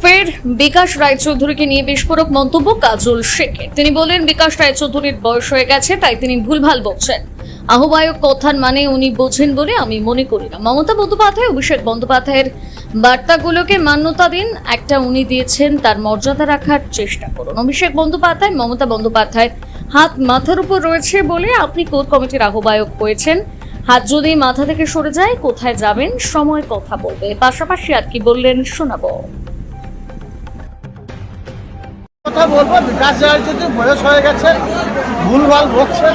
ফের বিকাশ রায়চৌধুরীকে নিয়ে বিস্ফোরক মন্তব্য কাজল শেখের। তিনি বলেন, বিকাশ রায়চৌধুরীর বয়স হয়ে গেছে, তাই তিনি ভুলভাল বলছেন। আহ্বায়ক কথার মানে উনি বোঝেন বলে আমি মনে করি না। মমতা বন্দ্যোপাধ্যায় অভিষেক বন্দ্যোপাধ্যায়ের বার্তাগুলোকে মান্যতা দিন। একটা উনি দিয়েছেন, তার মর্যাদা রাখার চেষ্টা করুন। অভিষেক বন্দ্যোপাধ্যায়, মমতা বন্দ্যোপাধ্যায়ের হাত মাথার উপর রয়েছে বলে আপনি কোর কমিটির আহ্বায়ক হয়েছেন। হাত যদি মাথা থেকে সরে যায়, কোথায় যাবেন? সময় কথা বলবে। পাশাপাশি আর কি বললেন শোনাবো। কথা বলবো, বিকাশ রায়চৌধুরী বয়স হয়ে গেছে, ভুলভাল বকছে।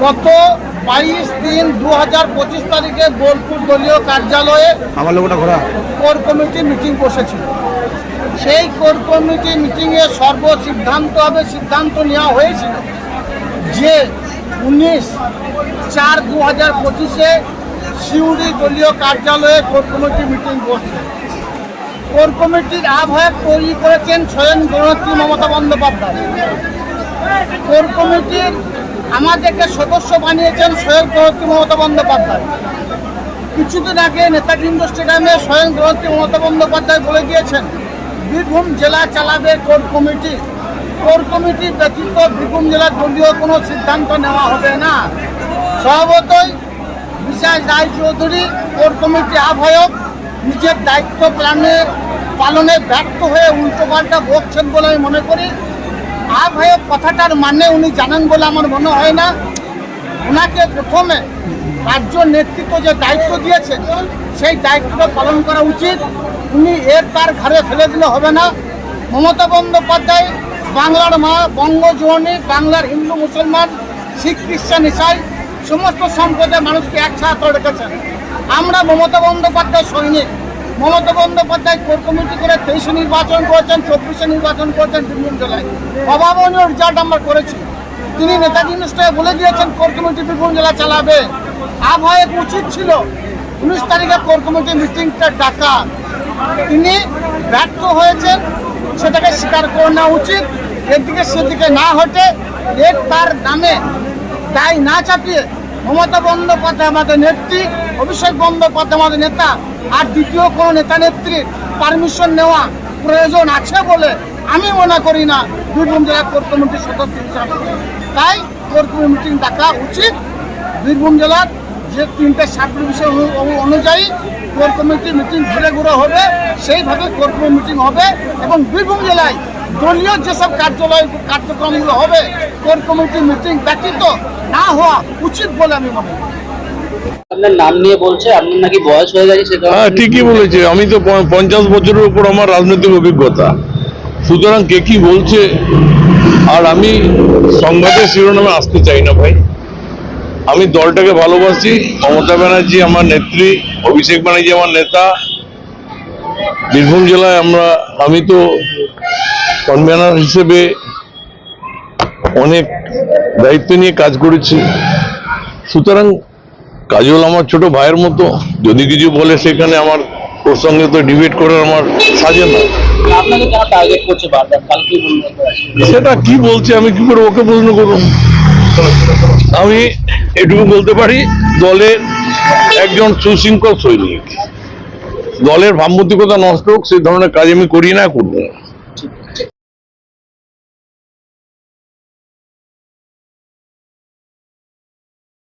গত 22/3/2025 তারিখে বোলপুর দলীয় কার্যালয়ে কোর কমিটি মিটিং বসেছিল। সেই কোর কমিটি মিটিংয়ে সিদ্ধান্ত নেওয়া হয়েছিল যে 19/4/2025 সিউড়ি দলীয় কার্যালয়ে কোর কমিটি মিটিং বসছে। কোর কমিটির আহ্বায়ক তৈরি করেছেন স্বয়ং জননেত্রী মমতা বন্দ্যোপাধ্যায়। কোর কমিটির আমাদেরকে সদস্য বানিয়েছেন স্বয়ং জননেত্রী মমতা বন্দ্যোপাধ্যায়। কিছুদিন আগে নেতাজি স্টেডিয়ামে স্বয়ং জননেত্রী মমতা বন্দ্যোপাধ্যায় বলে দিয়েছেন বীরভূম জেলা চালাবে কোর কমিটি। কোর কমিটি ব্যতীত বীরভূম জেলার দলীয় কোনো সিদ্ধান্ত নেওয়া হবে না। স্বভাবতই বিকাশ রায়চৌধুরী কোর কমিটি আহ্বায়ক নিজের দায়িত্ব পালনে ব্যর্থ হয়ে উল্টোপাল্টা বকছেন বলে আমি মনে করি। আহ্বায়ক কথাটার মানে উনি জানেন বলে আমার মনে হয় না। ওনাকে প্রথমে রাজ্য নেতৃত্ব যে দায়িত্ব দিয়েছে সেই দায়িত্বটা পালন করা উচিত। উনি তার ঘাড়ে ফেলে দিলে হবে না। মমতা বন্দ্যোপাধ্যায় বাংলার মা, বঙ্গজননী, বাংলার হিন্দু মুসলমান, শিখ খ্রিস্টান ইসাই সমস্ত সম্প্রদায়ের মানুষকে একসাথে রেখেছেন। আমরা মমতা বন্দ্যোপাধ্যায় সৈনিক। মমতা বন্দ্যোপাধ্যায় কোর কমিটি করে 23 নির্বাচন করেছেন, 24 নির্বাচন করেছেন বীরভূম জেলায়। অভাবনীয় রেজাল্ট আমরা করেছি। তিনি নেতাজি স্টেডিয়ামে বলে দিয়েছেন কোর কমিটি বীরভূম জেলা চালাবে। আহ্বায়ক উচিত ছিল 19 তারিখে কোর কমিটি মিটিংটা ডাকা। তিনি ব্যর্থ হয়েছেন, সেটাকে স্বীকার করে নেওয়া উচিত। এদিকে সেদিকে না হটে তার নামে দায় না চাপিয়ে মমতা বন্দ্যোপাধ্যায় আমাদের নেত্রী, অভিষেক বন্দ্যোপাধ্যায় আমাদের নেতা, আর দ্বিতীয় কোনো নেতা নেত্রীর পারমিশন নেওয়া প্রয়োজন আছে বলে আমি মনে করি না বীরভূম জেলা কোর কমিটির সদস্য হিসাবে। তাই কোর কমিটি মিটিং ডাকা উচিত। বীরভূম জেলার যে 3টে সাবডিভিশন বিষয় অনুযায়ী কোর কমিটি মিটিং ঘুরে ঘুরে হবে, সেইভাবে কোর কমিটি মিটিং হবে এবং বীরভূম জেলায় দলীয় যেসব কার্যক্রমগুলো হবে কোর কমিটি মিটিং ব্যতীত না হওয়া উচিত বলে আমি মনে করি। আপনার নাম নিয়ে বলছে, আপনার নাকি বয়স হয়ে গেছে সেটা। হ্যাঁ, ঠিকই বলেছে। আমি তো 50 বছরের উপর আমার রাজনৈতিক অভিজ্ঞতা, সুতরাং কে কি বলছে। আর আমি সংবাদের শিরোনামে আসতে চাই না ভাই। আমি দলটাকে ভালোবাসি। মমতা ব্যানার্জি আমার নেত্রী, অভিষেক ব্যানার্জি আমার নেতা। বীরভূম জেলায় আমি তো কনভেনার হিসেবে অনেক দায়িত্ব নিয়ে কাজ করেছি। সুতরাং কাজল আমার ছোট ভাইয়ের মতো। যদি কিছু বলে সেখানে আমার ওর সঙ্গে তো ডিবেট করার আমার সাজে না। আপনাকে কেন টার্গেট করছে বারবার? কালকে বলবেন সেটা কি বলছে, আমি কি করে ওকে প্রশ্ন করব? আমি এটুকু বলতে পারি, দলের একজন সুশৃঙ্খল সৈনিক। দলের ভাবমূর্তিকতা নষ্ট হোক সেই ধরনের কাজ আমি করি না, করবো না।